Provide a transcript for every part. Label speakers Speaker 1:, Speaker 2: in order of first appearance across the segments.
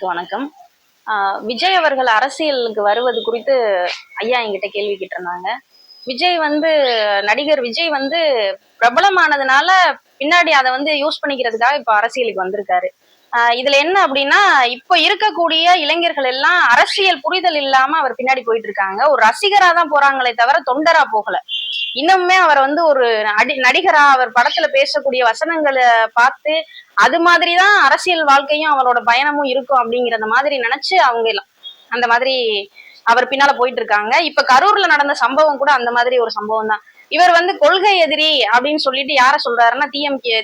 Speaker 1: அனைவருக்கு வணக்கம். விஜய் அவர்கள் அரசியலுக்கு வருவது குறித்து ஐயா என்கிட்ட கேள்வி கேட்டிருந்தாங்க. நடிகர் விஜய் பிரபலமானதுனால பின்னாடி அதை யூஸ் பண்ணிக்கிறதுக்காக இப்ப அரசியலுக்கு வந்திருக்காரு. இதுல என்ன அப்படின்னா, இப்ப இருக்கக்கூடிய இளைஞர்கள் எல்லாம் அரசியல் புரிதல் இல்லாம அவர் பின்னாடி போயிட்டு இருக்காங்க. ஒரு ரசிகரா தான் போறாங்களே தவிர தொண்டரா போகல. இன்னுமே அவர் ஒரு நடிகரா அவர் படத்துல பேசக்கூடிய வசனங்களை பார்த்து அது மாதிரிதான் அரசியல் வாழ்க்கையும் அவரோட பயணமும் இருக்கும் அப்படிங்கறத மாதிரி நினைச்சு அவங்க எல்லாம் அந்த மாதிரி அவர் பின்னால போயிட்டு இருக்காங்க. இப்ப கரூர்ல நடந்த சம்பவம் கூட அந்த மாதிரி ஒரு சம்பவம் தான். இவர் கொள்கை எதிரி அப்படின்னு சொல்லிட்டு யார சொல்றாருன்னா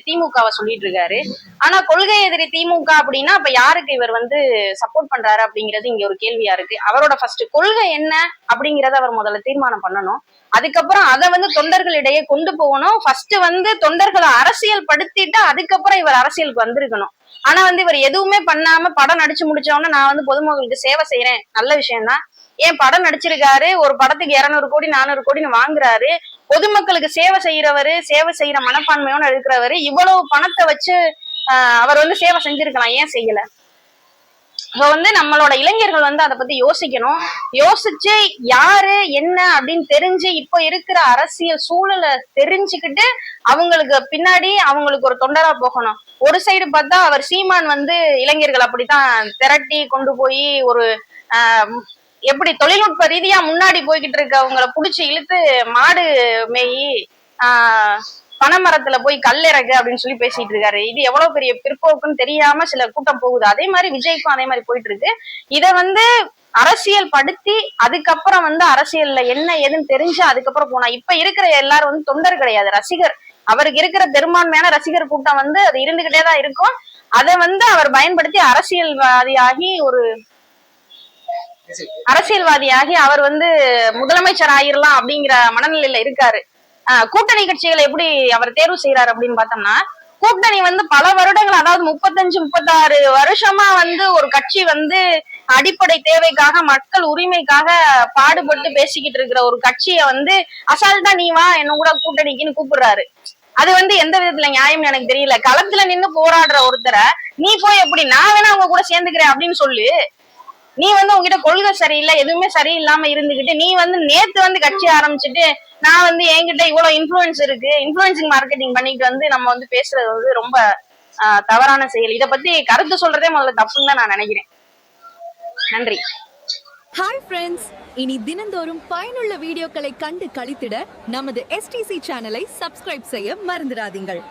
Speaker 1: திமுகவை சொல்லிட்டு இருக்காரு. ஆனா கொள்கை எதிரி திமுக அப்படின்னா அப்ப யாருக்கு இவர் சப்போர்ட் பண்றாரு அப்படிங்கிறது இங்க ஒரு கேள்வியா இருக்கு. அவரோட ஃபர்ஸ்ட் கொள்கை என்ன அப்படிங்கறத அவர் முதல்ல தீர்மானம் பண்ணணும். அதுக்கப்புறம் அதை தொண்டர்களிடையே கொண்டு போகணும். ஃபர்ஸ்ட் தொண்டர்களை அரசியல் படுத்திட்டு அதுக்கப்புறம் இவர் அரசியலுக்கு வந்திருக்கணும். ஆனா இவர் எதுவுமே பண்ணாம படம் நடிச்சு முடிச்சவொன்னு நான் பொதுமக்களுக்கு சேவை செய்யறேன், நல்ல விஷயம் தான். ஏன் படம் நடிச்சிருக்காரு, ஒரு படத்துக்கு 200 கோடி 400 கோடின்னு வாங்குறாரு. பொதுமக்களுக்கு சேவை செய்யறவரு, சேவை செய்யற மனப்பான்மையோட இருக்கிறவரு, இவ்வளவு பணத்தை வச்சு அவர் சேவை செஞ்சிருக்கலாம், ஏன் செய்யல? நம்மளோட இளைஞர்கள் அதை பத்தி யோசிக்கணும். யோசிச்சு யாரு என்ன அப்படின்னு தெரிஞ்சு இப்ப இருக்கிற அரசியல் சூழலை தெரிஞ்சுக்கிட்டு அவங்களுக்கு பின்னாடி அவங்களுக்கு ஒரு தொண்டரா போகணும். ஒரு சைடு பார்த்தா அவர் சீமான் இளைஞர்கள் அப்படித்தான் திரட்டி கொண்டு போய் ஒரு எப்படி தொழில்நுட்ப ரீதியா முன்னாடி போய்கிட்டு இருக்கவங்களை புடிச்சு இழுத்து மாடு மேயி பனைமரத்துல போய் கல்லிறகு அப்படின்னு சொல்லி பேசிட்டு இருக்காரு. இது எவ்வளவு பெரிய பிற்போக்குன்னு தெரியாம சில கூட்டம் போகுது. அதே மாதிரி விஜய்க்கும் அதே மாதிரி போயிட்டு இருக்கு. இத அரசியல் படுத்தி அதுக்கப்புறம் அரசியல்ல என்ன ஏதுன்னு தெரிஞ்சு அதுக்கப்புறம் போனா இப்ப இருக்கிற எல்லாரும் தொண்டர் கிடையாது, ரசிகர். அவருக்கு இருக்கிற பெரும்பான்மையான ரசிகர் கூட்டம் அது இருந்துகிட்டேதான் இருக்கும். அதை அவர் பயன்படுத்தி அரசியல்வாதியாகி அவர் முதலமைச்சர் ஆயிரலாம் அப்படிங்கிற மனநிலையில இருக்காரு. கூட்டணி கட்சிகளை எப்படி அவர் தேர்வு செய்யறாரு அப்படின்னு பார்த்தோம்னா, கூட்டணி பல வருடங்கள், அதாவது 35-36 வருஷமா ஒரு கட்சி அடிப்படை தேவைக்காக மக்கள் உரிமைக்காக பாடுபட்டு பேசிக்கிட்டு இருக்கிற ஒரு கட்சியை அசால்ட்டா நீ வா என்ன கூட கூட்டணிக்குன்னு கூப்பிடுறாரு. அது எந்த விதத்துல நியாயம் எனக்கு தெரியல. களத்துல நின்னு போராடுற ஒருத்தரை நீ போய் எப்படி நான் வேணா அவங்க கூட சேர்ந்துக்கிறேன் அப்படின்னு சொல்லு. நீ உங்ககிட்ட கொள்கை சரியில்லை, எதுவுமே சரியில்லாம இருந்துகிட்டு நீ நேத்து கட்சி ஆரம்பிச்சுட்டு நான் என்கிட்ட இவ்வளவு இன்ஃபுளுன்ஸ் இருக்கு, இன்ஃபுளுன்சிங் மார்க்கெட்டிங் பண்ணிட்டு நம்ம பேசுறது ரொம்ப தவறான செயல். இத பத்தி கருத்து சொல்றதே முதல்ல தப்புன்னு தான் நான் நினைக்கிறேன். நன்றி.
Speaker 2: ஹாய் ஃப்ரெண்ட்ஸ், இனி தினந்தோறும் பயனுள்ள வீடியோக்களை கண்டு களித்திட நமது STC சேனலை சப்ஸ்கிரைப் செய்ய மறந்துடாதீங்கள்.